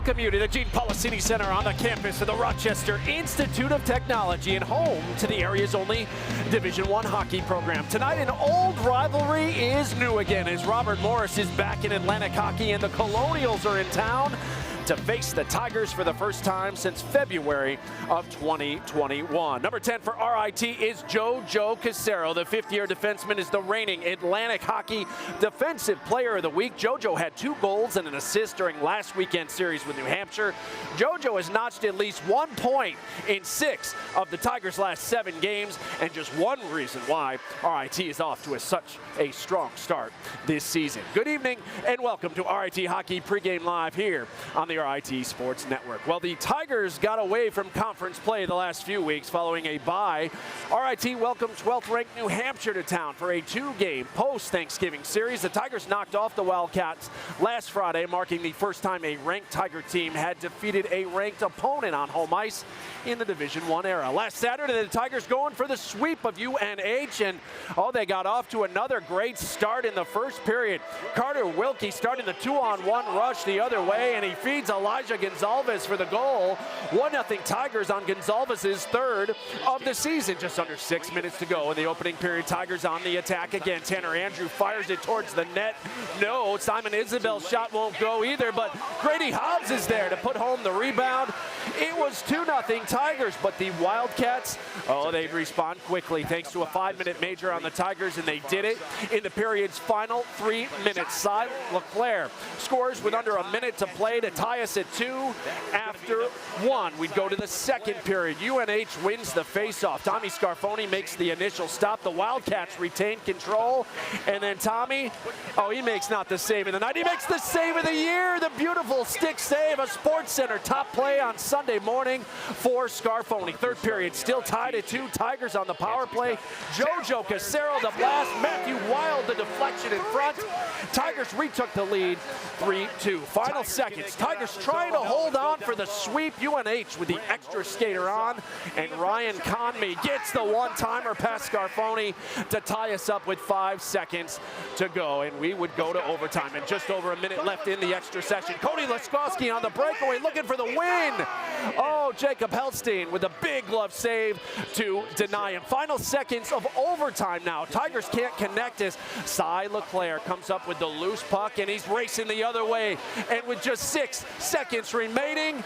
welcome you to the Gene Policini Center on the campus of the Rochester Institute of Technology and home to the area's only Division I hockey program. Tonight, an old rivalry is new again as Robert Morris is back in Atlantic hockey and the Colonials are in town to face the Tigers for the first time since February of 2021. Number 10 for RIT is Jojo Casero. The fifth-year defenseman is the reigning Atlantic Hockey Defensive Player of the Week. Jojo had 2 goals and an assist during last weekend's series with New Hampshire. Jojo has notched at least 1 point in 6 of the Tigers' last 7 games, and just one reason why RIT is off to such a strong start this season. Good evening and welcome to RIT Hockey Pregame Live here on the RIT Sports Network. Well, the Tigers got away from conference play the last few weeks following a bye. RIT welcomed 12th-ranked New Hampshire to town for a 2-game post-Thanksgiving series. The Tigers knocked off the Wildcats last Friday, marking the first time a ranked Tiger team had defeated a ranked opponent on home ice in the Division I era. Last Saturday, the Tigers going for the sweep of UNH, and they got off to another great start in the first period. Carter Wilkie starting the 2-on-1 rush the other way, and he feeds Elijah Gonzalez for the goal. 1-0 Tigers on Gonzalez's 3rd of the season. Just under 6 minutes to go in the opening period. Tigers on the attack again. Tanner Andrew fires it towards the net. No, Simon Isabel's shot won't go either, but Grady Hobbs is there to put home the rebound. It was 2-0 Tigers, but the Wildcats, they respond quickly thanks to a 5-minute major on the Tigers, and they did it in the period's final 3 minutes. Cy Leclerc scores with under a minute to play to tie us at 2 after 1. We'd go to the second period. UNH wins the faceoff. Tommy Scarfoni makes the initial stop. The Wildcats retain control, and then Tommy, he makes not the save of the night. He makes the save of the year. The beautiful stick save, a Sports Center top play on Sunday morning for Scarfoni. Third period, still tied at 2. Tigers on the power play. Jojo Casero the blast. Matthew Wild the deflection in front. Tigers retook the lead 3-2. Final seconds. Tigers trying to hold on for the sweep. UNH with the extra skater on, and Ryan Conmey gets the one-timer past Scarfoni to tie us up with 5 seconds to go, and we would go to overtime. And just over a minute left in the extra session. Cody Laskowski on the breakaway looking for the win. Jacob Helstein with a big glove save to deny him. Final seconds of overtime now. Tigers can't connect as Cy Leclerc comes up with the loose puck, and he's racing the other way. And with just 6 seconds remaining,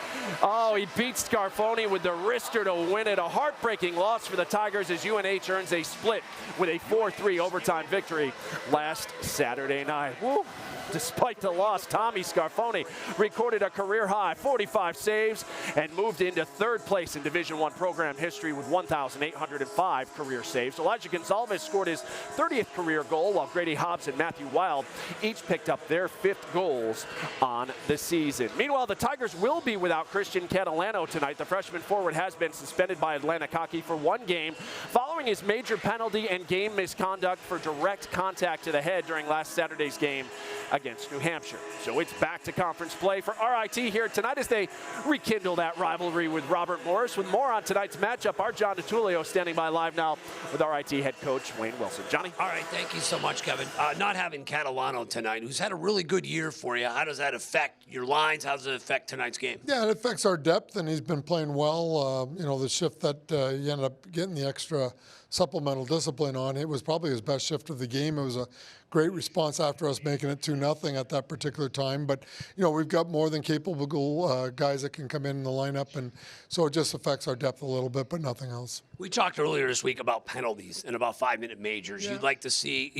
he beats Scarfoni with the wrister to win it. A heartbreaking loss for the Tigers as UNH earns a split with a 4-3 overtime victory last Saturday night. Woo. Despite the loss, Tommy Scarfoni recorded a career-high 45 saves and moved into 3rd place in Division I program history with 1,805 career saves. Elijah Gonzalez scored his 30th career goal, while Grady Hobbs and Matthew Wild each picked up their 5th goals on the season. Meanwhile, the Tigers will be without Christian Catalano tonight. The freshman forward has been suspended by Atlantic Hockey for 1 game following his major penalty and game misconduct for direct contact to the head during last Saturday's game against New Hampshire. So it's back to conference play for RIT here tonight as they rekindle that rivalry with Robert Morris. With more on tonight's matchup, our John DiTullio standing by live now with RIT head coach Wayne Wilson. Johnny? All right, thank you so much, Kevin. Not having Catalano tonight, who's had a really good year for you, how does that affect your lines? How does it affect tonight's game? Yeah, it affects our depth, and he's been playing well. The shift that he ended up getting the extra supplemental discipline on, it was probably his best shift of the game. It was a great response after us making it 2-0 at that particular time. But, we've got more than capable guys that can come in the lineup, and so it just affects our depth a little bit, but nothing else. We talked earlier this week about penalties and about 5-minute majors. Yeah. You'd like to see,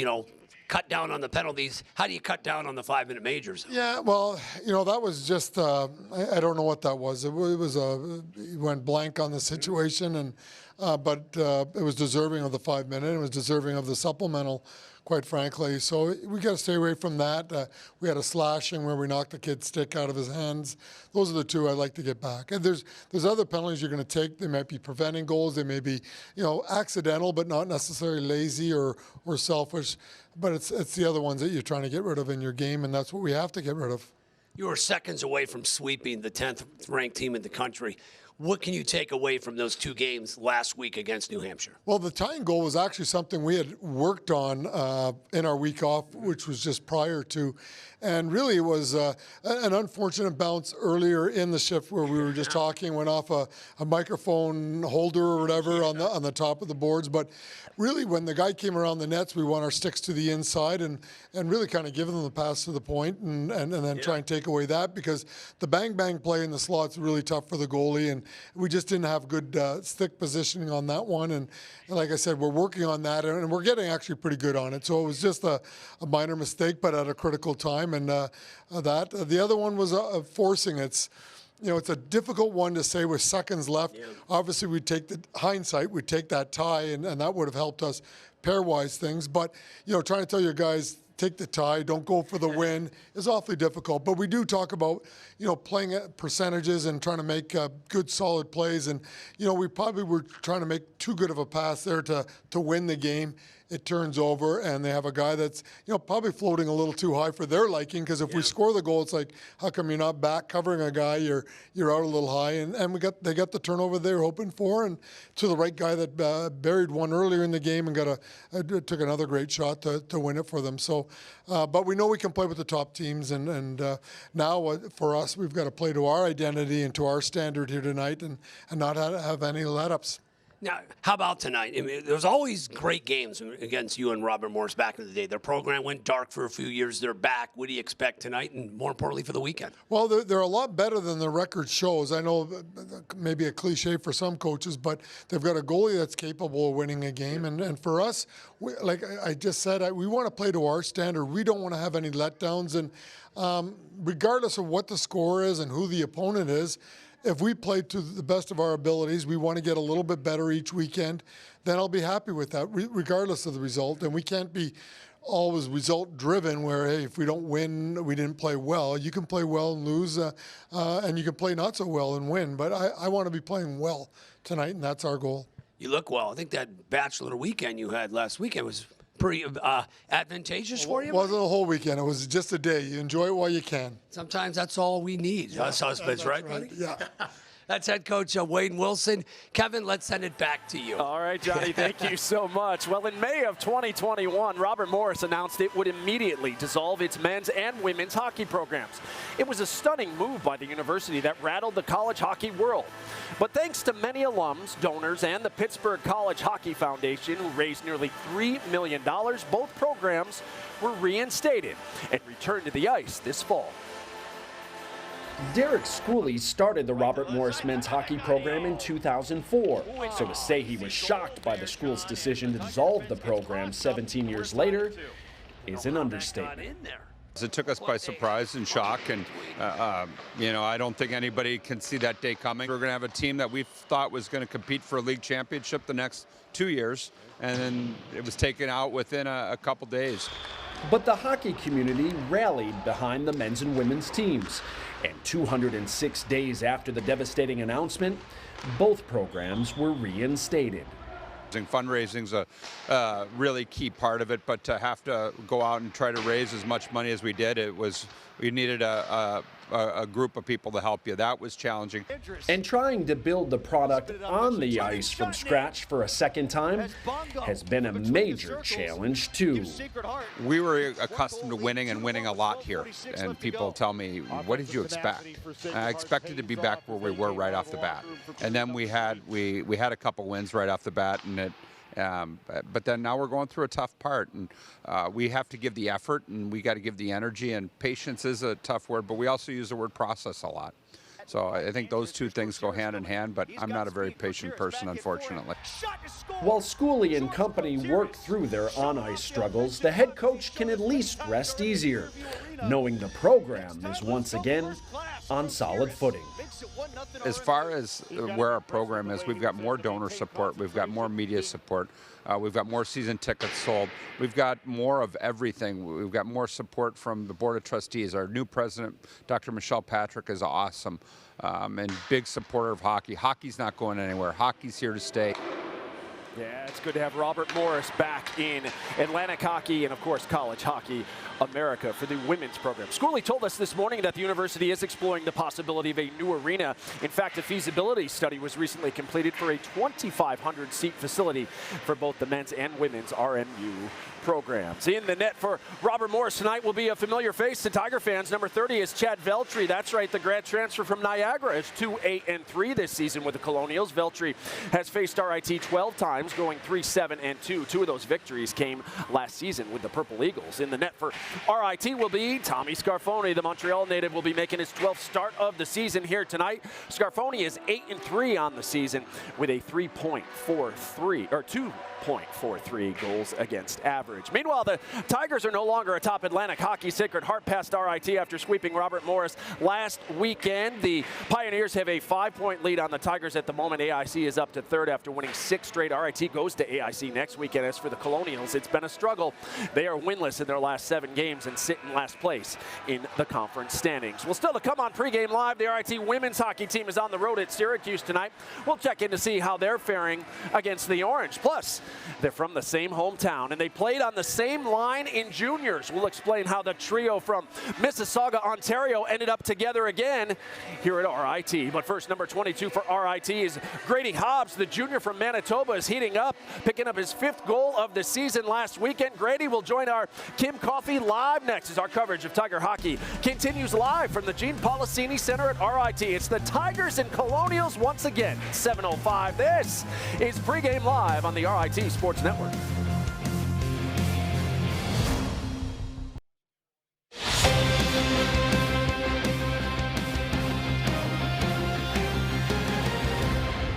cut down on the penalties. How do you cut down on the 5-minute majors? Yeah, well, that was just, I don't know what that was. It was he went blank on the situation, and but it was deserving of the 5-minute. It was deserving of the supplemental, quite frankly. So we got to stay away from that. We had a slashing where we knocked the kid's stick out of his hands. Those are the 2 I'd like to get back. And there's other penalties you're going to take. They might be preventing goals. They may be, accidental, but not necessarily lazy or selfish. But it's the other ones that you're trying to get rid of in your game, and that's what we have to get rid of. You were seconds away from sweeping the 10th ranked team in the country. What can you take away from those two games last week against New Hampshire? Well, the tying goal was actually something we had worked on in our week off, which was just prior to. And really, it was an unfortunate bounce earlier in the shift where we were just talking, went off a microphone holder or whatever on the top of the boards. But really, when the guy came around the nets, we want our sticks to the inside and really kind of give them the pass to the point and then try and take away that, because the bang-bang play in the slot's really tough for the goalie, and we just didn't have good stick positioning on that one. And like I said, we're working on that, and we're getting actually pretty good on it. So it was just a minor mistake, but at a critical time. And the other one was forcing. It's a difficult one to say with seconds left. Yeah. Obviously, we'd take we'd take that tie, and that would have helped us pairwise things. But, trying to tell your guys, take the tie, don't go for the win, is awfully difficult. But we do talk about, playing at percentages and trying to make good, solid plays. And, we probably were trying to make too good of a pass there to win the game. It turns over, and they have a guy that's, probably floating a little too high for their liking, because if we score the goal, it's like, how come you're not back covering a guy? You're out a little high, and they got the turnover they were hoping for, and to the right guy that buried one earlier in the game and took another great shot to win it for them. So, but we know we can play with the top teams, and now for us, we've got to play to our identity and to our standard here tonight, and not have any let-ups. Now, how about tonight? I mean, there was always great games against you and Robert Morris back in the day. Their program went dark for a few years. They're back. What do you expect tonight, and more importantly, for the weekend? Well, they're a lot better than the record shows. I know maybe a cliche for some coaches, but they've got a goalie that's capable of winning a game. And for us, like I just said, we want to play to our standard. We don't want to have any letdowns. And regardless of what the score is and who the opponent is, if we play to the best of our abilities, we want to get a little bit better each weekend, then I'll be happy with that, regardless of the result. And we can't be always result-driven where, hey, if we don't win, we didn't play well. You can play well and lose, and you can play not so well and win. But I want to be playing well tonight, and that's our goal. You look well. I think that bachelor weekend you had last weekend was pretty advantageous for you. It wasn't a whole weekend. It was just a day. You enjoy it while you can. Sometimes that's all we need. Us husbands, right, buddy? Yeah. That's head coach Wayne Wilson. Kevin, let's send it back to you. All right, Johnny, thank you so much. Well, in May of 2021, Robert Morris announced it would immediately dissolve its men's and women's hockey programs. It was a stunning move by the university that rattled the college hockey world. But thanks to many alums, donors, and the Pittsburgh College Hockey Foundation, who raised nearly $3 million, both programs were reinstated and returned to the ice this fall. Derek Schooley started the Robert Morris men's hockey program in 2004, so to say he was shocked by the school's decision to dissolve the program 17 years later is an understatement. It took us by surprise and shock, and I don't think anybody can see that day coming. We're going to have a team that we thought was going to compete for a league championship the next 2 years, and then it was taken out within a couple days. But the hockey community rallied behind the men's and women's teams. And 206 days after the devastating announcement, both programs were reinstated. Fundraising's a really key part of it, but to have to go out and try to raise as much money as we did, we needed a group of people to help you. That was challenging. And trying to build the product on the ice from scratch for a second time has been a major challenge too. We were accustomed to winning and winning a lot here, and people tell me, what did you expect? I expected to be back where we were right off the bat. And then we had a couple wins right off the bat, and but then now we're going through a tough part, and we have to give the effort, and we got to give the energy, and patience is a tough word, but we also use the word process a lot. So I think those two things go hand in hand, but I'm not a very patient person, unfortunately. While Schooley and company work through their on-ice struggles, the head coach can at least rest easier, knowing the program is once again on solid footing. As far as where our program is, we've got more donor support, we've got more media support, we've got more season tickets sold, we've got more of everything. We've got more support from the Board of Trustees. Our new president, Dr. Michelle Patrick, is awesome and big supporter of hockey. Hockey's not going anywhere. Hockey's here to stay. Yeah, it's good to have Robert Morris back in Atlantic hockey and, of course, college hockey America for the women's program. Schooley told us this morning that the university is exploring the possibility of a new arena. In fact, a feasibility study was recently completed for a 2,500-seat facility for both the men's and women's RMU programs. In the net for Robert Morris tonight will be a familiar face to Tiger fans. Number 30 is Chad Veltri. That's right, the grad transfer from Niagara is 2-8-3 this season with the Colonials. Veltri has faced RIT 12 times, going 3-7-2. Two of those victories came last season with the Purple Eagles. In the net for RIT will be Tommy Scarfoni. The Montreal native will be making his 12th start of the season here tonight. Scarfoni is 8-3 on the season with a 2.43 goals against average. Meanwhile, the Tigers are no longer atop Atlantic hockey. Sacred Heart passed RIT after sweeping Robert Morris last weekend. The Pioneers have a 5-point lead on the Tigers at the moment. AIC is up to third after winning 6 straight. RIT goes to AIC next weekend. As for the Colonials, it's been a struggle. They are winless in their last 7 games and sit in last place in the conference standings. Well, still to come on Pregame Live, the RIT women's hockey team is on the road at Syracuse tonight. We'll check in to see how they're faring against the Orange. Plus, they're from the same hometown, and they played on the same line in juniors. We'll explain how the trio from Mississauga, Ontario ended up together again here at RIT. But first, number 22 for RIT is Grady Hobbs. The junior from Manitoba is heating up, picking up his 5th goal of the season last weekend. Grady will join our Kim Coffey live next as our coverage of Tiger hockey continues live from the Gene Policini Center at RIT. It's the Tigers and Colonials once again. 7:05. This is Pregame Live on the RIT Sports Network.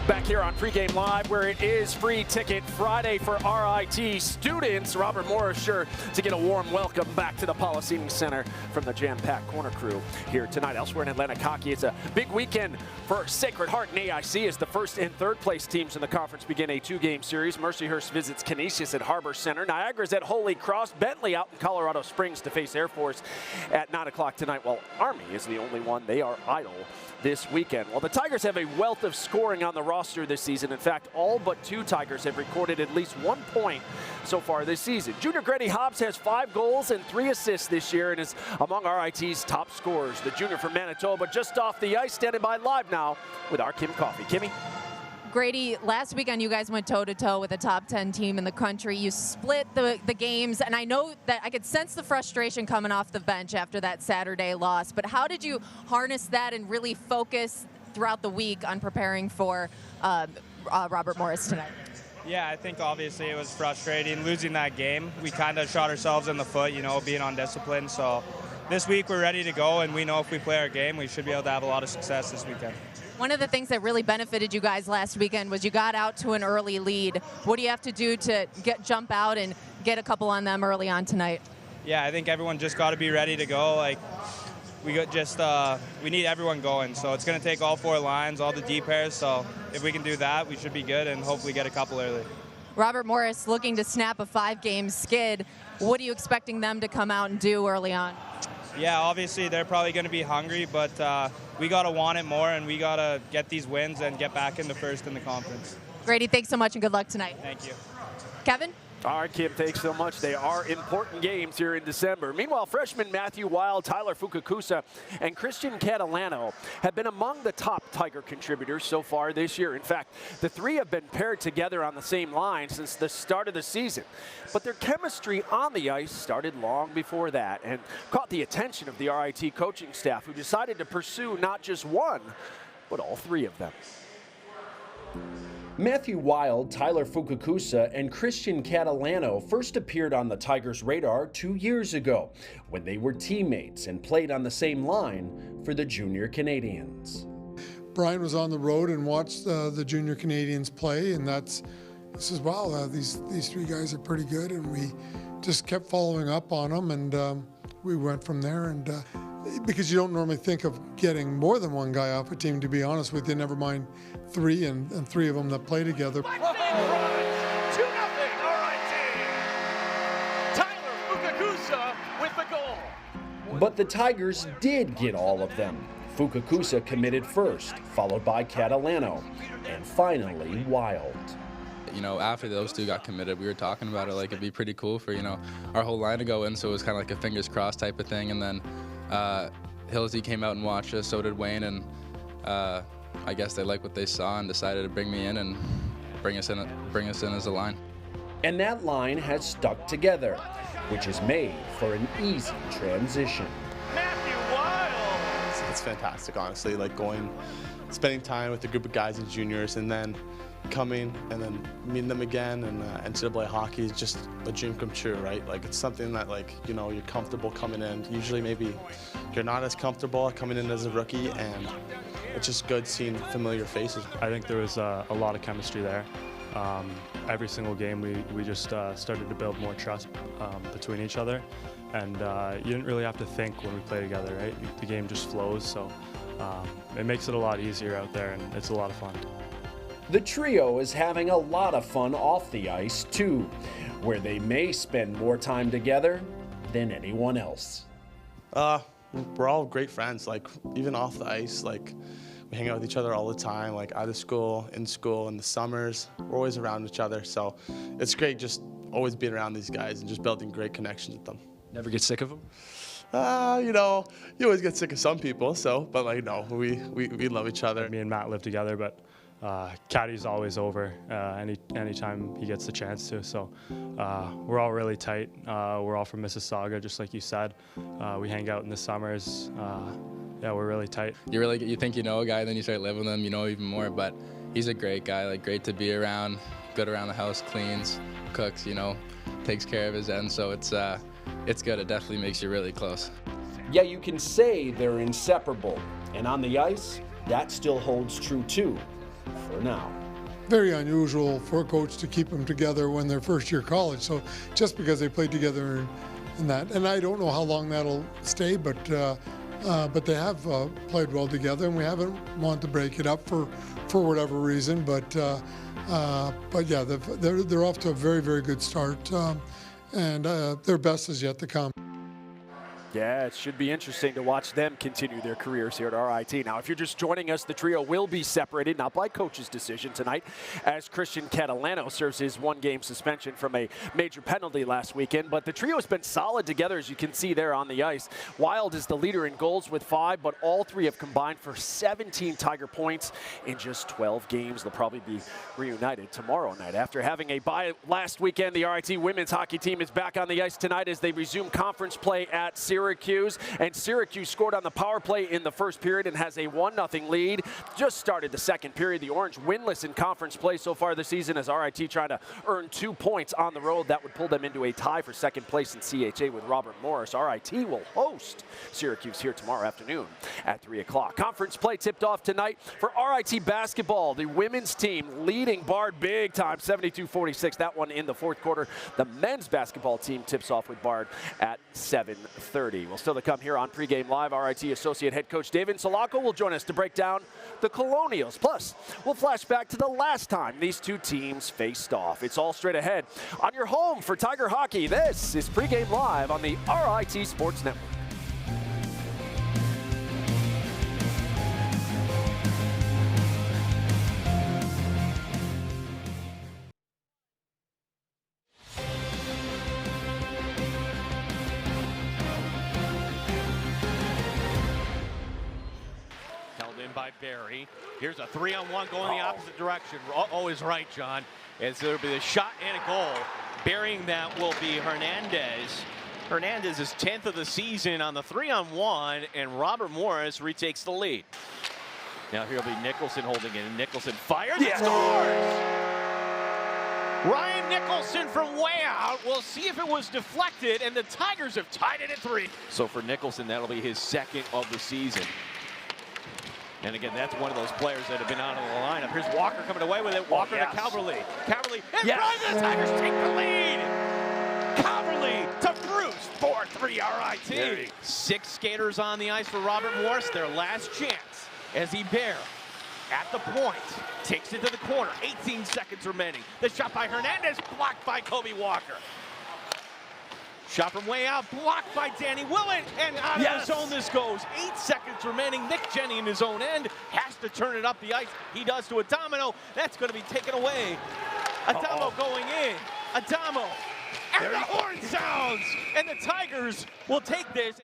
Back here on Pregame Live, where it is Free Ticket Friday for RIT students. Robert Morris sure to get a warm welcome back to the Policini Center from the jam-packed corner crew here tonight. Elsewhere in Atlantic hockey, it's a big weekend for Sacred Heart and AIC as the first and third place teams in the conference begin a 2-game series. Mercyhurst visits Canisius at Harbor Center. Niagara's at Holy Cross. Bentley out in Colorado Springs to face Air Force at 9 o'clock tonight, while Army is the only one. They are idle this weekend. Well, the Tigers have a wealth of scoring on the roster this season. In fact, all but 2 Tigers have recorded at least 1 point so far this season. Junior Grady Hobbs has 5 goals and 3 assists this year and is among RIT's top scorers. The junior from Manitoba just off the ice, standing by live now with our Kim Coffey. Kimmy? Grady, last weekend you guys went toe-to-toe with a top 10 team in the country. You split the games, and I know that I could sense the frustration coming off the bench after that Saturday loss, but how did you harness that and really focus throughout the week on preparing for Robert Morris tonight? Yeah, I think obviously it was frustrating losing that game. We kind of shot ourselves in the foot, you know, being undisciplined. So this week we're ready to go, and we know if we play our game, we should be able to have a lot of success this weekend. One of the things that really benefited you guys last weekend was you got out to an early lead. What do you have to do to jump out and get a couple on them early on tonight? Yeah, I think everyone just got to be ready to go. Like we need everyone going. So it's going to take all 4 lines, all the D pairs. So if we can do that, we should be good and hopefully get a couple early. Robert Morris looking to snap a 5-game skid. What are you expecting them to come out and do early on? Yeah, obviously they're probably going to be hungry, but we got to want it more, and we got to get these wins and get back into first in the conference. Grady, thanks so much and good luck tonight. Thank you. Kevin? All right, Kim, thanks so much. They are important games here in December. Meanwhile, freshmen Matthew Wild, Tyler Fukakusa, and Christian Catalano have been among the top Tiger contributors so far this year. In fact, the 3 have been paired together on the same line since the start of the season. But their chemistry on the ice started long before that and caught the attention of the RIT coaching staff, who decided to pursue not just one, but all 3 of them. Matthew Wild, Tyler Fukakusa, and Christian Catalano first appeared on the Tigers' radar 2 years ago when they were teammates and played on the same line for the Junior Canadians. Brian was on the road and watched the Junior Canadians play, and he says, wow, these 3 guys are pretty good, and we just kept following up on them, and we went from there. And because you don't normally think of getting more than 1 guy off a team, to be honest with you, never mind 3 and 3 of them that play together. 2-0 RIT. Tyler Fukakusa with the goal. But the Tigers did get all of them. Fukakusa committed first, followed by Catalano, and finally Wild. You know, after those two got committed, we were talking about it, like it'd be pretty cool for, you know, our whole line to go in, so it was kind of like a fingers crossed type of thing. And then Hillsy came out and watched us, so did Wayne, and I guess they liked what they saw and decided to bring me in and bring us in as a line. And that line has stuck together, which has made for an easy transition. It's fantastic, honestly, like spending time with a group of guys and juniors, and then coming and then meeting them again, and NCAA hockey is just a dream come true, right? Like, it's something that, like, you know, you're comfortable coming in. Usually maybe you're not as comfortable coming in as a rookie, and it's just good seeing familiar faces. I think there was a lot of chemistry there. Every single game we just started to build more trust between each other, and you didn't really have to think when we play together, right? The game just flows, so it makes it a lot easier out there, and it's a lot of fun. The trio is having a lot of fun off the ice, too, where they may spend more time together than anyone else. We're all great friends, like, even off the ice, like, we hang out with each other all the time, like out of school, in school, in the summers. We're always around each other, so it's great just always being around these guys and just building great connections with them. Never get sick of them? You know, you always get sick of some people, but like, no, we love each other. Me and Matt live together, but Caddy's always over anytime he gets the chance to, so we're all really tight. We're all from Mississauga, just like you said. We hang out in the summers. Yeah, we're really tight. You think you know a guy, then you start living with him, you know even more. But he's a great guy, like great to be around, good around the house, cleans, cooks, you know, takes care of his end. So it's good. It definitely makes you really close. Yeah, you can say they're inseparable, and on the ice, that still holds true too, for now. Very unusual for a coach to keep them together when they're first year college. So just because they played together in that, and I don't know how long that'll stay, but they have played well together, and we haven't wanted to break it up for whatever reason. But yeah, they're off to a very, very good start, and their best is yet to come. Yeah, it should be interesting to watch them continue their careers here at RIT. Now, if you're just joining us, the trio will be separated, not by coach's decision tonight, as Christian Catalano serves his one-game suspension from a major penalty last weekend. But the trio has been solid together, as you can see there on the ice. Wild is the leader in goals with 5, but all three have combined for 17 Tiger points in just 12 games. They'll probably be reunited tomorrow night. After having a bye last weekend, the RIT women's hockey team is back on the ice tonight as they resume conference play at Syracuse. And Syracuse scored on the power play in the first period and has a 1-0 lead. Just started the second period. The Orange winless in conference play so far this season as RIT trying to earn 2 points on the road. That would pull them into a tie for second place in CHA with Robert Morris. RIT will host Syracuse here tomorrow afternoon at 3 o'clock. Conference play tipped off tonight for RIT basketball. The women's team leading Bard big time, 72-46. That one in the fourth quarter. The men's basketball team tips off with Bard at 7:30. Well, still to come here on Pregame Live, RIT Associate Head Coach David Solako will join us to break down the Colonials. Plus, we'll flash back to the last time these two teams faced off. It's all straight ahead on your home for Tiger Hockey. This is Pregame Live on the RIT Sports Network. By Barry. Here's a 3-on-1 going the opposite direction. Is right, John. As there'll be a shot and a goal. Burying that will be Hernandez. Hernandez is 10th of the season on the 3-on-1, and Robert Morris retakes the lead. Now here'll be Nicholson holding it, and Nicholson fires and scores! Ryan Nicholson from way out. We'll see if it was deflected, and the Tigers have tied it at 3. So for Nicholson, that'll be his second of the season. And again, that's one of those players that have been out of the lineup. Here's Walker coming away with it. Walker to Calverley. Calverley in front of the Tigers take the lead. Calverley to Bruce, 4-3 RIT. 6 skaters on the ice for Robert Morris. Their last chance as he Bear at the point. Takes it to the corner. 18 seconds remaining. The shot by Hernandez blocked by Kobe Walker. Shot from way out, blocked by Danny Willett, and out of the zone this goes. 8 seconds remaining. Nick Jenny in his own end has to turn it up the ice. He does to a domino. That's going to be taken away Adamo going in. Adamo. And the horn sounds. And the Tigers will take this.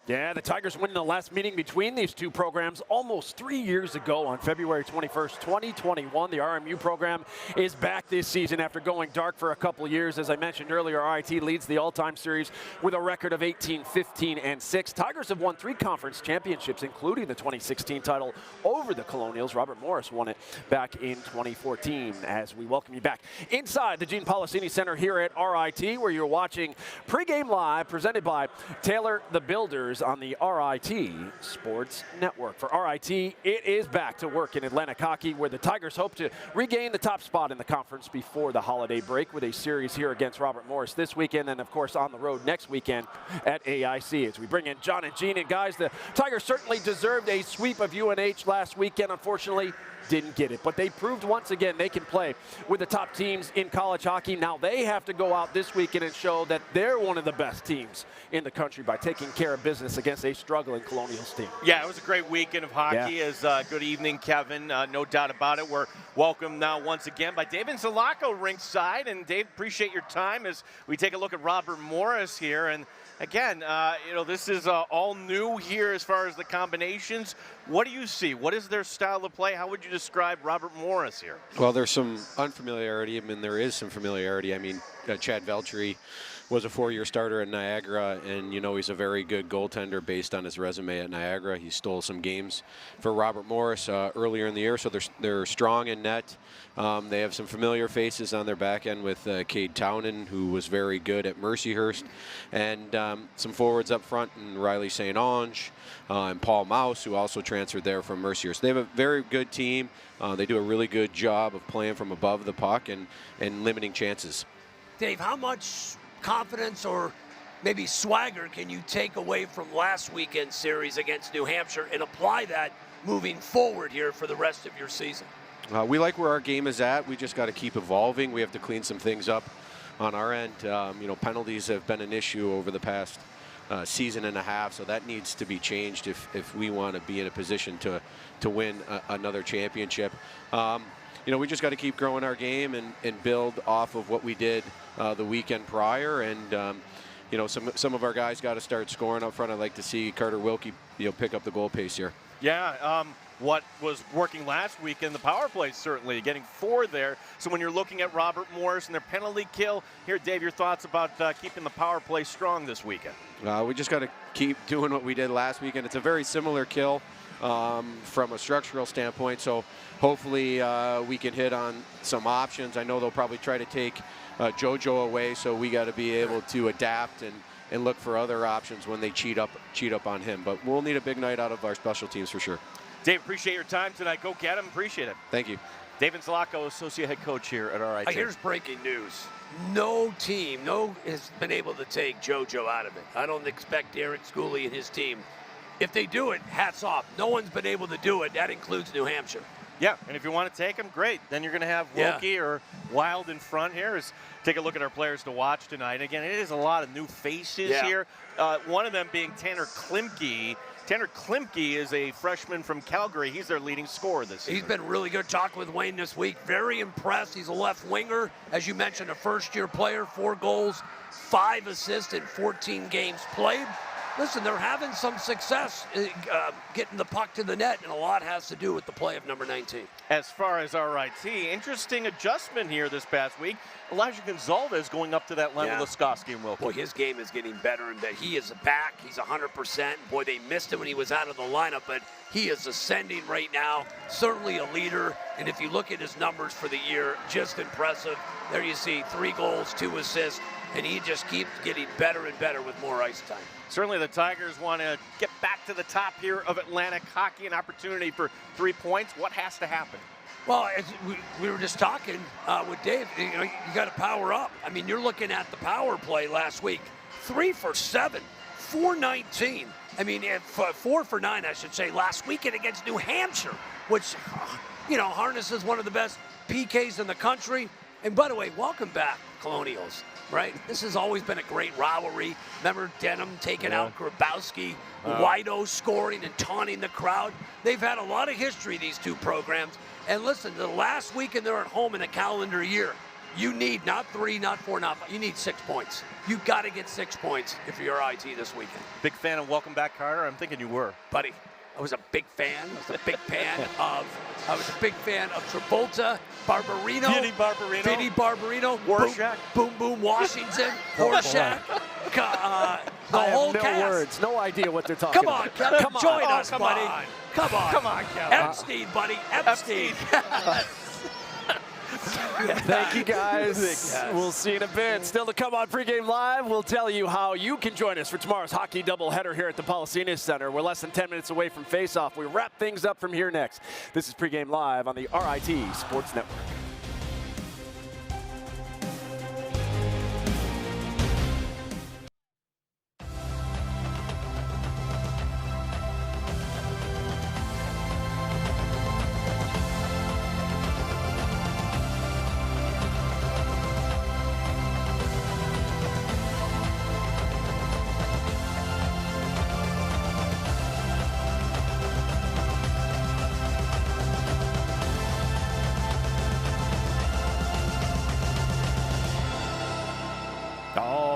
Yeah, the Tigers winning the last meeting between these two programs almost 3 years ago on February 21st, 2021. The RMU program is back this season after going dark for a couple of years. As I mentioned earlier, RIT leads the all-time series with a record of 18-15-6. Tigers have won 3 conference championships, including the 2016 title over the Colonials. Robert Morris won it back in 2014. As we welcome you back inside the Gene Policini Center here at RIT, where you're watching Pregame Live, presented by Taylor the Builders on the RIT Sports Network. For RIT, it is back to work in Atlantic hockey, where the Tigers hope to regain the top spot in the conference before the holiday break with a series here against Robert Morris this weekend, and of course on the road next weekend at AIC. As we bring in John and Gene, and guys, the Tigers certainly deserved a sweep of UNH last weekend. Unfortunately, didn't get it, but they proved once again they can play with the top teams in college hockey. Now they have to go out this weekend and show that they're one of the best teams in the country by taking care of business against a struggling Colonials team. Yeah, it was a great weekend of hockey. Good evening, Kevin. No doubt about it. We're welcomed now once again by Dave and Zalako ringside. And Dave, appreciate your time as we take a look at Robert Morris here. And again, this is all new here as far as the combinations. What do you see? What is their style of play? How would you describe Robert Morris here? Well, there's some unfamiliarity. I mean, there is some familiarity. I mean, Chad Veltri was a 4-year starter at Niagara, and, he's a very good goaltender based on his resume at Niagara. He stole some games for Robert Morris earlier in the year, so they're strong in net. They have some familiar faces on their back end with Cade Townen, who was very good at Mercyhurst, and some forwards up front, and Riley St. Ange, and Paul Mouse, who also transferred there from Mercyhurst. They have a very good team. They do a really good job of playing from above the puck and limiting chances. Dave, how much confidence or maybe swagger can you take away from last weekend's series against New Hampshire and apply that moving forward here for the rest of your season? We like where our game is at. We just got to keep evolving. We have to clean some things up on our end. Penalties have been an issue over the past season and a half, so that needs to be changed if we want to be in a position to win another championship. We just got to keep growing our game and build off of what we did the weekend prior, and some of our guys got to start scoring up front. I'd like to see Carter Wilkie pick up the goal pace here. Yeah, what was working last weekend, the power play certainly, getting 4 there. So when you're looking at Robert Morris and their penalty kill, here, Dave, your thoughts about keeping the power play strong this weekend? We just got to keep doing what we did last weekend. It's a very similar kill from a structural standpoint, so hopefully we can hit on some options. I know they'll probably try to take JoJo away, so we got to be able to adapt and look for other options when they cheat up on him. But we'll need a big night out of our special teams for sure. Dave, appreciate your time tonight. Go get him. Appreciate it. Thank you. Dave Zalako, associate head coach here at RIT. Here's breaking news. No team has been able to take JoJo out of it. I don't expect Eric Schooley and his team. If they do it, hats off. No one's been able to do it. That includes New Hampshire. Yeah, and if you want to take him, great. Then you're going to have Wilkie or Wild in front here. Take a look at our players to watch tonight. Again, it is a lot of new faces here. One of them being Tanner Klimke. Tanner Klimke is a freshman from Calgary. He's their leading scorer this season. He's been really good. Talking with Wayne this week. Very impressed. He's a left winger. As you mentioned, a first-year player, 4 goals, 5 assists in 14 games played. Listen, they're having some success getting the puck to the net, and a lot has to do with the play of number 19. As far as RIT, interesting adjustment here this past week. Elijah Gonzalez going up to that line with Laskowski and Wilkie. Boy, his game is getting better and better. He is back. He's 100%. Boy, they missed him when he was out of the lineup, but he is ascending right now. Certainly a leader, and if you look at his numbers for the year, just impressive. There you see 3 goals, 2 assists, and he just keeps getting better and better with more ice time. Certainly the Tigers want to get back to the top here of Atlantic hockey, an opportunity for 3 points. What has to happen? Well, as we were just talking with Dave, you got to power up. I mean, you're looking at the power play last week. 3 for 7, 419. I mean, 4 for 9, I should say, last weekend against New Hampshire, which, harnesses one of the best PKs in the country. And by the way, welcome back, Colonials. Right? This has always been a great rivalry. Remember Denham taking out Grabowski, Wido scoring and taunting the crowd. They've had a lot of history, these two programs. And listen, the last weekend they're at home in a calendar year, you need not 3, not 4, not 5. You need 6 points. You got to get 6 points if you're IT this weekend. Big fan of Welcome Back, Carter. I'm thinking you were. Buddy, I was a big fan. I was a big fan of Travolta, Barbarino. Vinny Barbarino. Warshak. Boom Boom Washington. Warshak. The whole no cast. words, no idea what they're talking Come on, about. Kevin. Come on. Join Oh, us, come buddy. on. Come on. Come on, Kevin. Epstein, buddy. Epstein. Thank you, guys. We'll see you in a bit. Still to come on Pregame Live, we'll tell you how you can join us for tomorrow's hockey doubleheader here at the Policena Center. We're less than 10 minutes away from face-off. We wrap things up from here next. This is Pregame Live on the RIT Sports Network.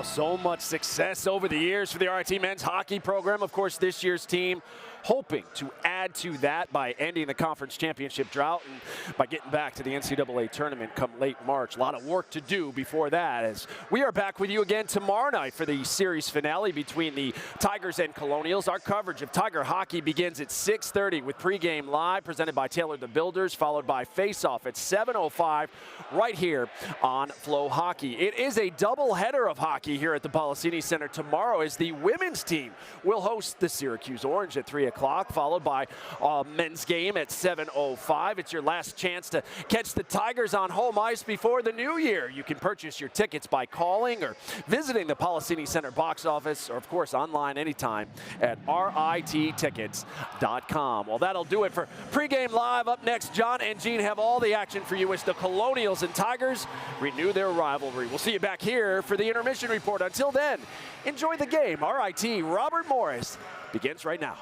So much success over the years for the RIT men's hockey program. Of course, this year's team hoping to add to that by ending the conference championship drought and by getting back to the NCAA tournament come late March. A lot of work to do before that, as we are back with you again tomorrow night for the series finale between the Tigers and Colonials. Our coverage of Tiger hockey begins at 6:30 with Pregame Live presented by Taylor the Builders, followed by Face-Off at 7:05 right here on Flow Hockey. It is a doubleheader of hockey here at the Policena Center tomorrow, as the women's team will host the Syracuse Orange at 3 o'clock, followed by a men's game at 7:05. It's your last chance to catch the Tigers on home ice before the new year. You can purchase your tickets by calling or visiting the Policena Center box office, or of course online anytime at rittickets.com. Well, that'll do it for Pregame Live. Up next, John and Gene have all the action for you as the Colonials and Tigers renew their rivalry. We'll see you back here for the intermission report. Until then, enjoy the game. RIT Robert Morris begins right now.